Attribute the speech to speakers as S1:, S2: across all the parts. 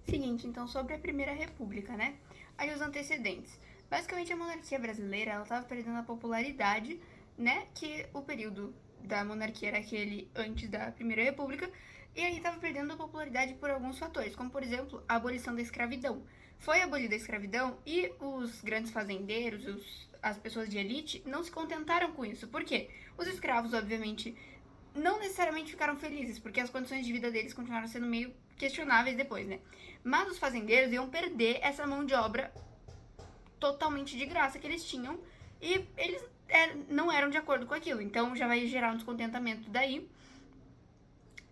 S1: Seguinte, então, sobre a Primeira República, né? Aí os antecedentes. Basicamente, a monarquia brasileira, ela estava perdendo a popularidade, né? Que o período da monarquia era aquele antes da Primeira República, e aí estava perdendo a popularidade por alguns fatores, como, por exemplo, a abolição da escravidão. Foi abolida a escravidão e os grandes fazendeiros, as pessoas de elite, não se contentaram com isso. Por quê? Os escravos, obviamente, não necessariamente ficaram felizes, porque as condições de vida deles continuaram sendo meio questionáveis depois, né? Mas os fazendeiros iam perder essa mão de obra totalmente de graça que eles tinham e eles não eram de acordo com aquilo. Então já vai gerar um descontentamento daí.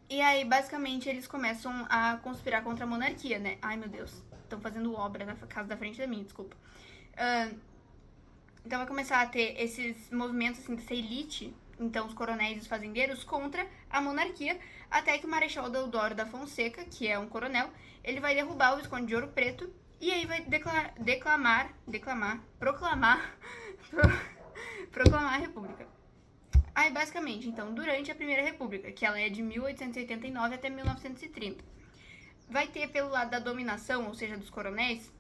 S1: E aí, basicamente, eles começam a conspirar contra a monarquia, né? Ai, meu Deus, estão fazendo obra na casa da frente da minha, desculpa. Então vai começar a ter esses movimentos assim, dessa elite, então os coronéis e os fazendeiros, contra a monarquia, até que o Marechal Deodoro da Fonseca, que é um coronel, ele vai derrubar o Visconde de Ouro Preto e aí vai proclamar a República. Aí, basicamente, então, durante a Primeira República, que ela é de 1889 até 1930, vai ter, pelo lado da dominação, ou seja, dos coronéis,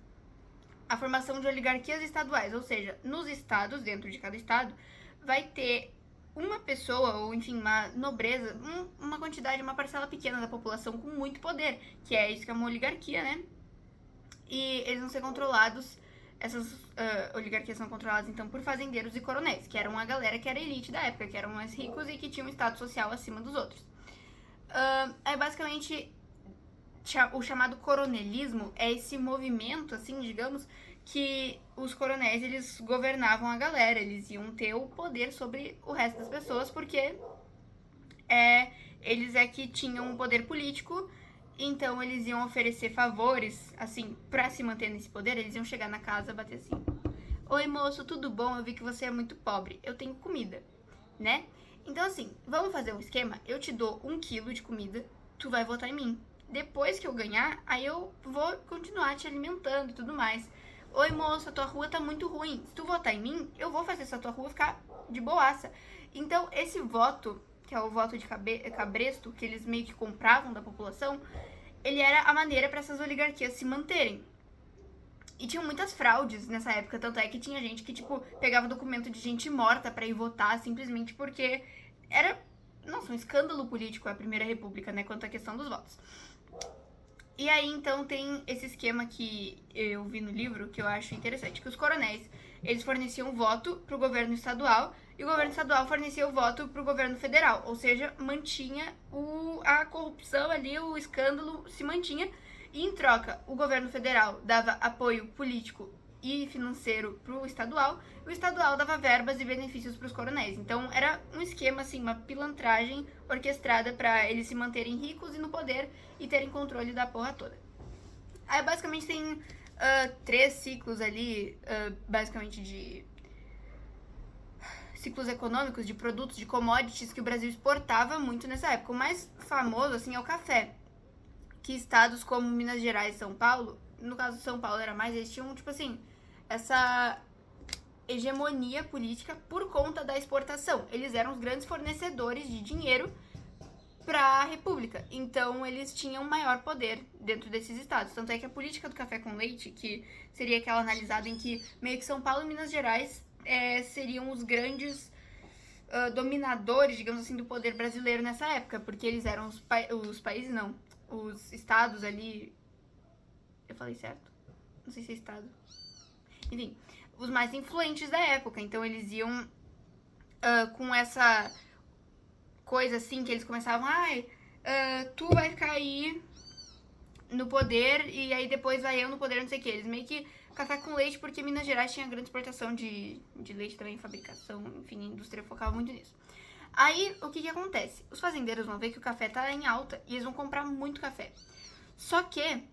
S1: a formação de oligarquias estaduais, ou seja, nos estados, dentro de cada estado, vai ter uma pessoa, ou enfim, uma nobreza, uma quantidade, uma parcela pequena da população com muito poder, que é isso que é uma oligarquia, né? E eles vão ser controlados, essas oligarquias são controladas então por fazendeiros e coronéis, que eram a galera que era elite da época, que eram mais ricos e que tinham um status social acima dos outros. É basicamente o chamado coronelismo é esse movimento, assim, digamos, que os coronéis, eles governavam a galera, eles iam ter o poder sobre o resto das pessoas, porque eles é que tinham um poder político, então eles iam oferecer favores, assim, pra se manter nesse poder, eles iam chegar na casa e bater assim: oi, moço, tudo bom? Eu vi que você é muito pobre, eu tenho comida, né? Então, assim, vamos fazer um esquema? Eu te dou 1 quilo de comida, tu vai votar em mim. Depois que eu ganhar, aí eu vou continuar te alimentando e tudo mais. Oi, moço, a tua rua tá muito ruim. Se tu votar em mim, eu vou fazer essa tua rua ficar de boaça. Então, esse voto, que é o voto de cabresto, que eles meio que compravam da população, ele era a maneira para essas oligarquias se manterem. E tinham muitas fraudes nessa época, tanto é que tinha gente que, tipo, pegava documento de gente morta pra ir votar simplesmente porque era, nossa, um escândalo político a Primeira República, né, quanto à questão dos votos. E aí, então, tem esse esquema que eu vi no livro, que eu acho interessante, que os coronéis, eles forneciam voto pro governo estadual, e o governo estadual fornecia o voto pro governo federal, ou seja, mantinha a corrupção ali, o escândalo se mantinha, e em troca, o governo federal dava apoio político e financeiro pro estadual, e o estadual dava verbas e benefícios pros coronéis. Então era um esquema, assim, uma pilantragem orquestrada para eles se manterem ricos e no poder e terem controle da porra toda. Aí basicamente tem 3 ciclos ali, basicamente de ciclos econômicos de produtos, de commodities que o Brasil exportava muito nessa época. O mais famoso, assim, é o café, que estados como Minas Gerais e São Paulo, no caso de São Paulo era mais, eles tinham, tipo assim, essa hegemonia política por conta da exportação. Eles eram os grandes fornecedores de dinheiro para a República. Então, eles tinham maior poder dentro desses estados. Tanto é que a política do café com leite, que seria aquela analisada em que meio que São Paulo e Minas Gerais seriam os grandes dominadores, digamos assim, do poder brasileiro nessa época, porque eles eram os países, não, os estados ali. Eu falei certo? Não sei se é estado. Enfim, os mais influentes da época. Então eles iam com essa coisa assim que eles começavam, tu vai ficar aí no poder e aí depois vai eu no poder, não sei o que. Eles meio que café com leite, porque Minas Gerais tinha grande exportação de leite também, fabricação, enfim, a indústria focava muito nisso. Aí, o que acontece? Os fazendeiros vão ver que o café tá em alta e eles vão comprar muito café. Só que,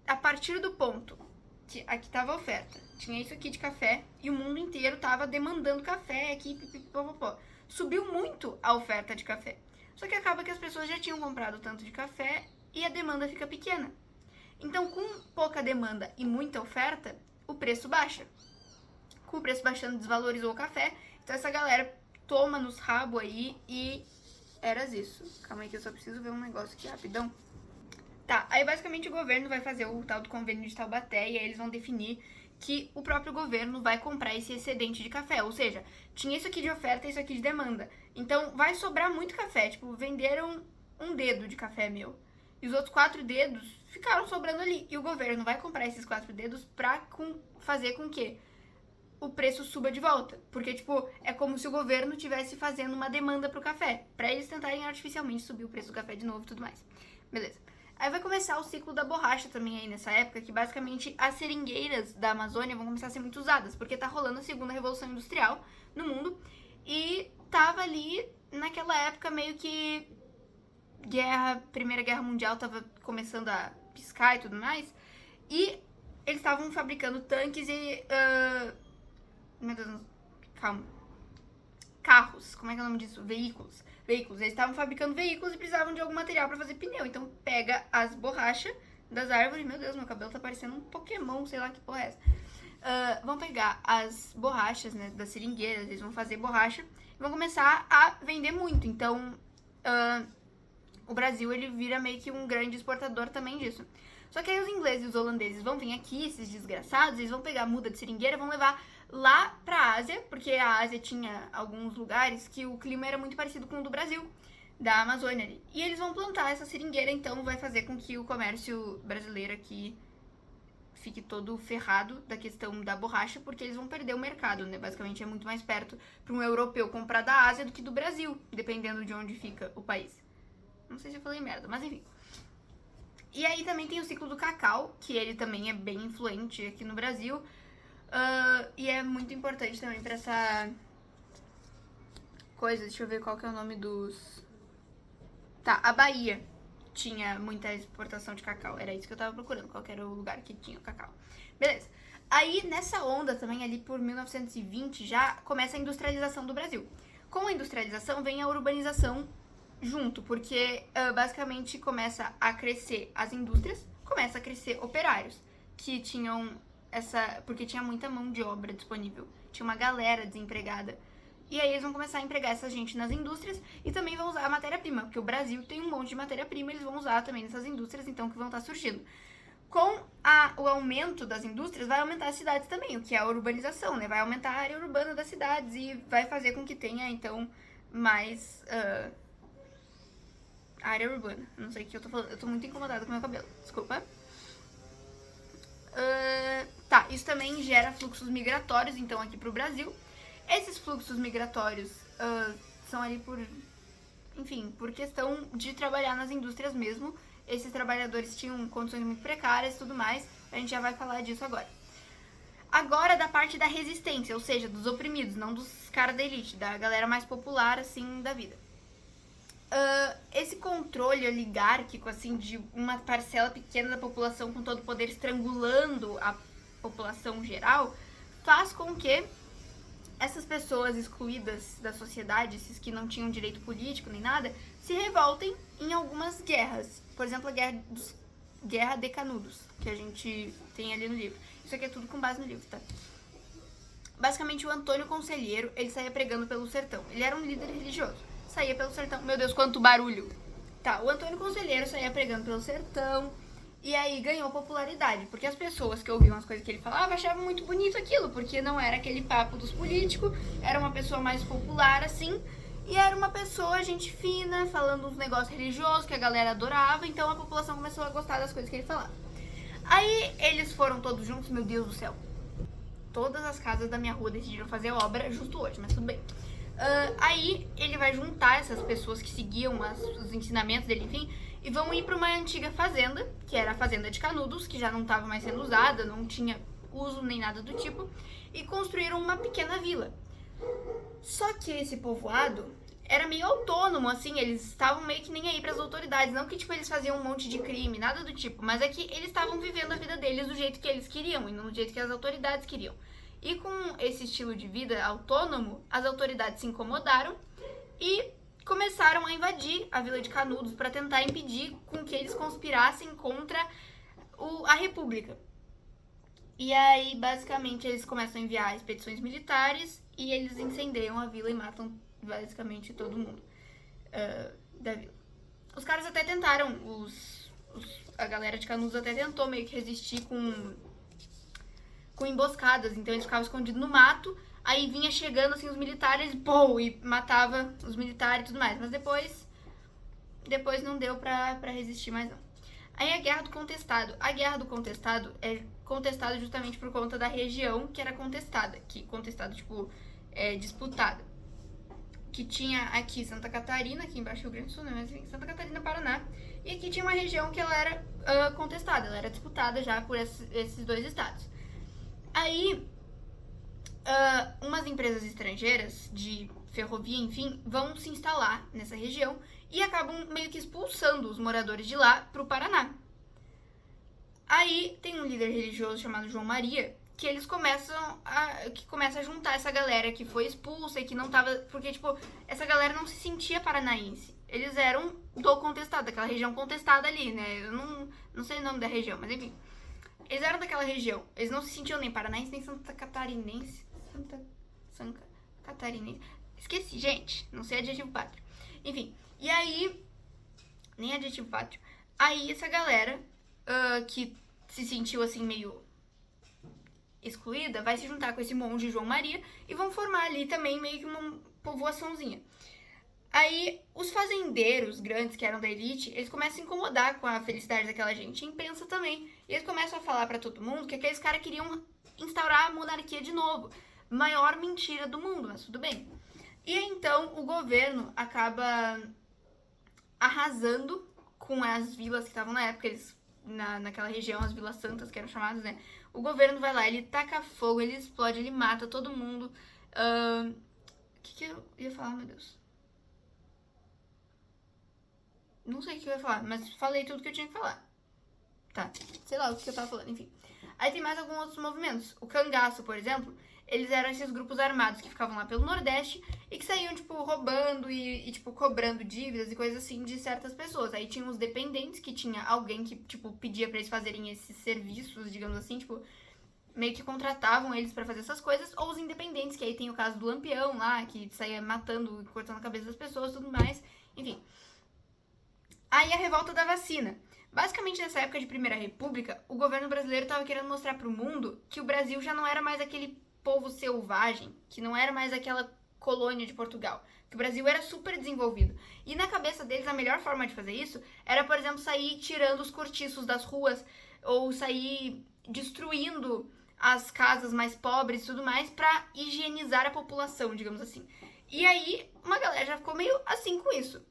S1: a partir do ponto que aqui tava a oferta, tinha isso aqui de café e o mundo inteiro tava demandando café aqui, pipipipopopó. Subiu muito a oferta de café. Só que acaba que as pessoas já tinham comprado tanto de café e a demanda fica pequena. Então, com pouca demanda e muita oferta, o preço baixa. Com o preço baixando, desvalorizou o café. Então, essa galera toma nos rabos aí e eras isso. Calma aí que eu só preciso ver um negócio aqui rapidão. Tá, aí basicamente o governo vai fazer o tal do convênio de Taubaté e aí eles vão definir que o próprio governo vai comprar esse excedente de café. Ou seja, tinha isso aqui de oferta e isso aqui de demanda. Então vai sobrar muito café. Tipo, venderam um dedo de café meu. E os outros 4 dedos ficaram sobrando ali. E o governo vai comprar esses 4 dedos pra fazer com que o preço suba de volta. Porque, tipo, é como se o governo estivesse fazendo uma demanda pro café. Pra eles tentarem artificialmente subir o preço do café de novo e tudo mais. Beleza. Aí vai começar o ciclo da borracha também aí nessa época, que basicamente as seringueiras da Amazônia vão começar a ser muito usadas, porque tá rolando a segunda revolução industrial no mundo e tava ali naquela época meio que Primeira Guerra Mundial tava começando a piscar e tudo mais, e eles estavam fabricando tanques e meu Deus, calma. Carros, como é que é o nome disso? Veículos. Eles estavam fabricando veículos e precisavam de algum material pra fazer pneu. Então pega as borrachas das árvores. Meu Deus, meu cabelo tá parecendo um Pokémon, sei lá que porra é essa. Vão pegar as borrachas, né, das seringueiras, eles vão fazer borracha e vão começar a vender muito. Então o Brasil, ele vira meio que um grande exportador também disso. Só que aí os ingleses e os holandeses vão vir aqui, esses desgraçados, eles vão pegar a muda de seringueira, vão levar lá pra Ásia, porque a Ásia tinha alguns lugares que o clima era muito parecido com o do Brasil, da Amazônia ali. E eles vão plantar essa seringueira, então vai fazer com que o comércio brasileiro aqui fique todo ferrado da questão da borracha, porque eles vão perder o mercado, né? Basicamente é muito mais perto para um europeu comprar da Ásia do que do Brasil, dependendo de onde fica o país. Não sei se eu falei merda, mas enfim. E aí também tem o ciclo do cacau, que ele também é bem influente aqui no Brasil. E é muito importante também pra essa coisa. Deixa eu ver qual que é o nome dos... Tá, a Bahia tinha muita exportação de cacau. Era isso que eu tava procurando, qual que era o lugar que tinha o cacau. Beleza. Aí, nessa onda também, ali por 1920, já começa a industrialização do Brasil. Com a industrialização vem a urbanização junto, porque basicamente começa a crescer as indústrias, começa a crescer operários, que tinham porque tinha muita mão de obra disponível, tinha uma galera desempregada. E aí eles vão começar a empregar essa gente nas indústrias e também vão usar a matéria-prima, porque o Brasil tem um monte de matéria-prima, eles vão usar também nessas indústrias, então, que vão estar surgindo. Com o aumento das indústrias, vai aumentar as cidades também, o que é a urbanização, né? Vai aumentar a área urbana das cidades e vai fazer com que tenha, então, mais área urbana. Não sei o que eu tô falando, eu tô muito incomodada com o meu cabelo, desculpa. Tá, isso também gera fluxos migratórios, então, aqui pro Brasil. Esses fluxos migratórios são ali por questão de trabalhar nas indústrias mesmo. Esses trabalhadores tinham condições muito precárias e tudo mais. A gente já vai falar disso agora. Agora da parte da resistência, ou seja, dos oprimidos, não dos caras da elite, da galera mais popular, assim, da vida. Esse controle oligárquico, assim, de uma parcela pequena da população com todo o poder estrangulando a população geral, faz com que essas pessoas excluídas da sociedade, esses que não tinham direito político nem nada, se revoltem em algumas guerras. Por exemplo, a Guerra de Canudos, que a gente tem ali no livro. Isso aqui é tudo com base no livro, tá? Basicamente, o Antônio Conselheiro, ele saía pregando pelo sertão. Ele era um líder religioso. Saía pelo sertão. Meu Deus, quanto barulho! Tá, o Antônio Conselheiro saía pregando pelo sertão. E aí ganhou popularidade, porque as pessoas que ouviam as coisas que ele falava achavam muito bonito aquilo, porque não era aquele papo dos políticos, era uma pessoa mais popular, assim, e era uma pessoa, gente fina, falando uns negócios religiosos que a galera adorava, então a população começou a gostar das coisas que ele falava. Aí eles foram todos juntos, meu Deus do céu. Todas as casas da minha rua decidiram fazer obra justo hoje, mas tudo bem. Aí ele vai juntar essas pessoas que seguiam os ensinamentos dele, enfim, e vão ir para uma antiga fazenda, que era a Fazenda de Canudos, que já não estava mais sendo usada, não tinha uso nem nada do tipo, e construíram uma pequena vila. Só que esse povoado era meio autônomo, assim, eles estavam meio que nem aí para as autoridades, não que tipo eles faziam um monte de crime, nada do tipo, mas é que eles estavam vivendo a vida deles do jeito que eles queriam e não do jeito que as autoridades queriam. E com esse estilo de vida autônomo, as autoridades se incomodaram e começaram a invadir a Vila de Canudos para tentar impedir com que eles conspirassem contra a República. E aí, basicamente, eles começam a enviar expedições militares e eles incendiam a vila e matam basicamente todo mundo da vila. Os caras até tentaram, os a galera de Canudos até tentou meio que resistir com emboscadas. Então eles ficavam escondidos no mato, aí vinha chegando assim os militares, pô, e matava os militares e tudo mais. Mas depois não deu pra resistir mais não. Aí a Guerra do Contestado. A Guerra do Contestado é contestada justamente por conta da região que era contestada. Tipo, disputada. Que tinha aqui Santa Catarina, aqui embaixo do Rio Grande do Sul, né? Mas enfim, Santa Catarina, Paraná. E aqui tinha uma região que ela era contestada, ela era disputada já por esses dois estados. Aí, umas empresas estrangeiras de ferrovia, enfim, vão se instalar nessa região e acabam meio que expulsando os moradores de lá pro Paraná. Aí tem um líder religioso chamado João Maria, que eles começa a juntar essa galera que foi expulsa e que não tava... Porque, tipo, essa galera não se sentia paranaense. Eles eram do contestado, daquela região contestada ali, né? Eu não sei o nome da região, mas enfim. Eles eram daquela região. Eles não se sentiam nem paranaense, nem Santa Catarinense. Santa Catarinense. Esqueci, gente. Não sei adjetivo pátrio. Enfim. E aí... Nem adjetivo pátrio. Aí essa galera que se sentiu assim meio excluída, vai se juntar com esse monge João Maria e vão formar ali também meio que uma povoaçãozinha. Aí os fazendeiros grandes que eram da elite, eles começam a se incomodar com a felicidade daquela gente, a imprensa também. E eles começam a falar pra todo mundo que aqueles caras queriam instaurar a monarquia de novo. Maior mentira do mundo, mas tudo bem. E então o governo acaba arrasando com as vilas que estavam na época, eles naquela região, as vilas santas que eram chamadas, né? O governo vai lá, ele taca fogo, ele explode, ele mata todo mundo. O que eu ia falar, meu Deus? Não sei o que eu ia falar, mas falei tudo que eu tinha que falar. Tá, sei lá o que eu tava falando, enfim. Aí tem mais alguns outros movimentos. O cangaço, por exemplo, eles eram esses grupos armados que ficavam lá pelo Nordeste e que saíam, tipo, roubando e tipo, cobrando dívidas e coisas assim de certas pessoas. Aí tinha os dependentes, que tinha alguém que, tipo, pedia pra eles fazerem esses serviços, digamos assim, tipo, meio que contratavam eles pra fazer essas coisas. Ou os independentes, que aí tem o caso do Lampião lá, que saía matando e cortando a cabeça das pessoas e tudo mais. Enfim. Aí a revolta da vacina. Basicamente, nessa época de Primeira República, o governo brasileiro estava querendo mostrar pro mundo que o Brasil já não era mais aquele povo selvagem, que não era mais aquela colônia de Portugal, que o Brasil era super desenvolvido. E na cabeça deles, a melhor forma de fazer isso era, por exemplo, sair tirando os cortiços das ruas, ou sair destruindo as casas mais pobres e tudo mais, pra higienizar a população, digamos assim. E aí, uma galera já ficou meio assim com isso.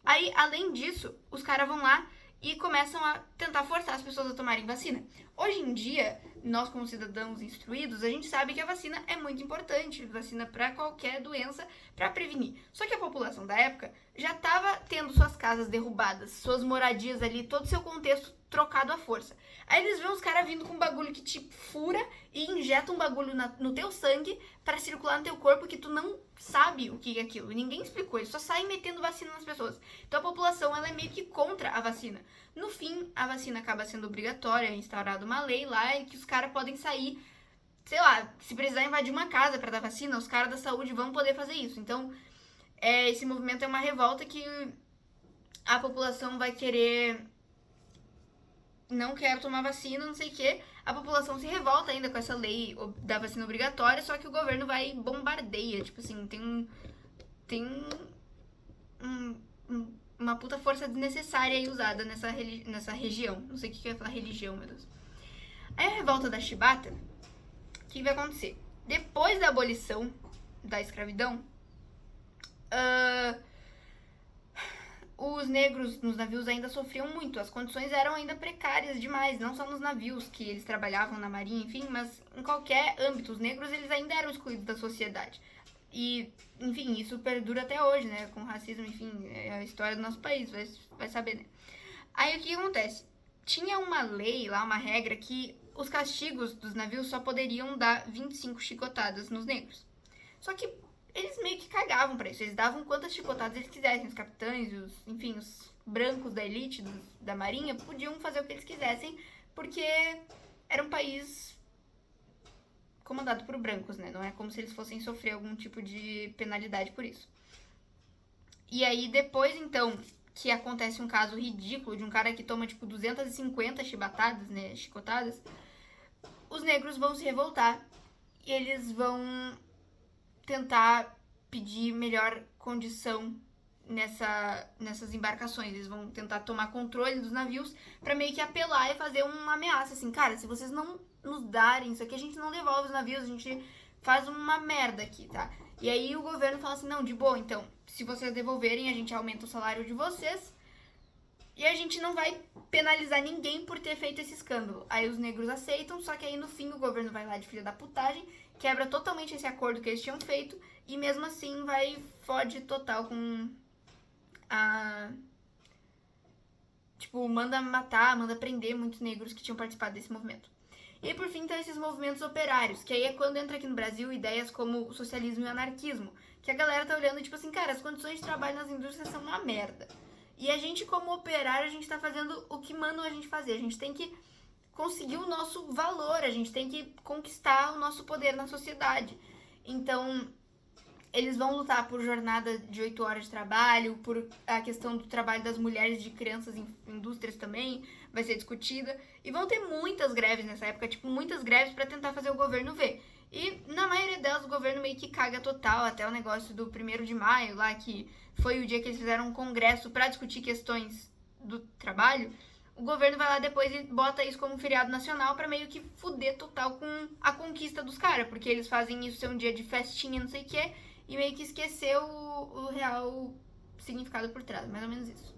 S1: Aí, além disso, os caras vão lá e começam a tentar forçar as pessoas a tomarem vacina. Hoje em dia, nós como cidadãos instruídos, a gente sabe que a vacina é muito importante, vacina para qualquer doença, para prevenir. Só que a população da época já estava tendo suas casas derrubadas, suas moradias ali, todo o seu contexto trocado à força. Aí eles veem os caras vindo com um bagulho que te fura e injeta um bagulho no teu sangue para circular no teu corpo que tu não sabe o que é aquilo. E ninguém explicou, eles só saem metendo vacina nas pessoas. Então a população ela é meio que contra a vacina. No fim, a vacina acaba sendo obrigatória, é instaurada uma lei lá e que os caras podem sair, sei lá, se precisar invadir uma casa para dar vacina, os caras da saúde vão poder fazer isso. Então, esse movimento é uma revolta que a população vai querer... não quero tomar vacina, não sei o quê. A população se revolta ainda com essa lei da vacina obrigatória, só que o governo vai e bombardeia. Tipo assim, tem uma puta força desnecessária aí usada nessa região. Não sei o que eu ia falar, religião, meu Deus. Aí a revolta da Chibata, o que vai acontecer? Depois da abolição da escravidão, os negros nos navios ainda sofriam muito, as condições eram ainda precárias demais, não só nos navios que eles trabalhavam na marinha, enfim, mas em qualquer âmbito, os negros eles ainda eram excluídos da sociedade. E, enfim, isso perdura até hoje, né, com racismo, enfim, é a história do nosso país, vai saber, né. Aí o que acontece? Tinha uma lei lá, uma regra, que os castigos dos navios só poderiam dar 25 chicotadas nos negros. Só que eles meio que cagavam pra isso. Eles davam quantas chicotadas eles quisessem. Os capitães, enfim, os brancos da elite, da marinha, podiam fazer o que eles quisessem, porque era um país comandado por brancos, né? Não é como se eles fossem sofrer algum tipo de penalidade por isso. E aí, depois, então, que acontece um caso ridículo de um cara que toma, tipo, 250 chibatadas, né, chicotadas, os negros vão se revoltar e eles vão tentar pedir melhor condição nessas embarcações. Eles vão tentar tomar controle dos navios pra meio que apelar e fazer uma ameaça, assim, cara, se vocês não nos darem isso aqui, a gente não devolve os navios, a gente faz uma merda aqui, tá? E aí o governo fala assim, não, de boa, então, se vocês devolverem, a gente aumenta o salário de vocês e a gente não vai penalizar ninguém por ter feito esse escândalo. Aí os negros aceitam, só que aí no fim o governo vai lá de filha da putagem, quebra totalmente esse acordo que eles tinham feito e mesmo assim vai fode total com a... Tipo, manda matar, manda prender muitos negros que tinham participado desse movimento. E por fim, tem esses movimentos operários, que aí é quando entra aqui no Brasil ideias como o socialismo e o anarquismo, que a galera tá olhando tipo assim, cara, as condições de trabalho nas indústrias são uma merda. E a gente, como operário, a gente tá fazendo o que mandam a gente fazer. A gente tem que conseguir o nosso valor, a gente tem que conquistar o nosso poder na sociedade. Então, eles vão lutar por jornada de 8 horas de trabalho, por a questão do trabalho das mulheres e de crianças em indústrias também vai ser discutida. E vão ter muitas greves nessa época, tipo, muitas greves pra tentar fazer o governo ver. E na maioria delas o governo meio que caga total, até o negócio do 1º de maio lá, que foi o dia que eles fizeram um congresso pra discutir questões do trabalho. O governo vai lá depois e bota isso como um feriado nacional pra meio que fuder total com a conquista dos caras, porque eles fazem isso ser um dia de festinha, não sei o quê, e meio que esqueceu o real significado por trás, mais ou menos isso.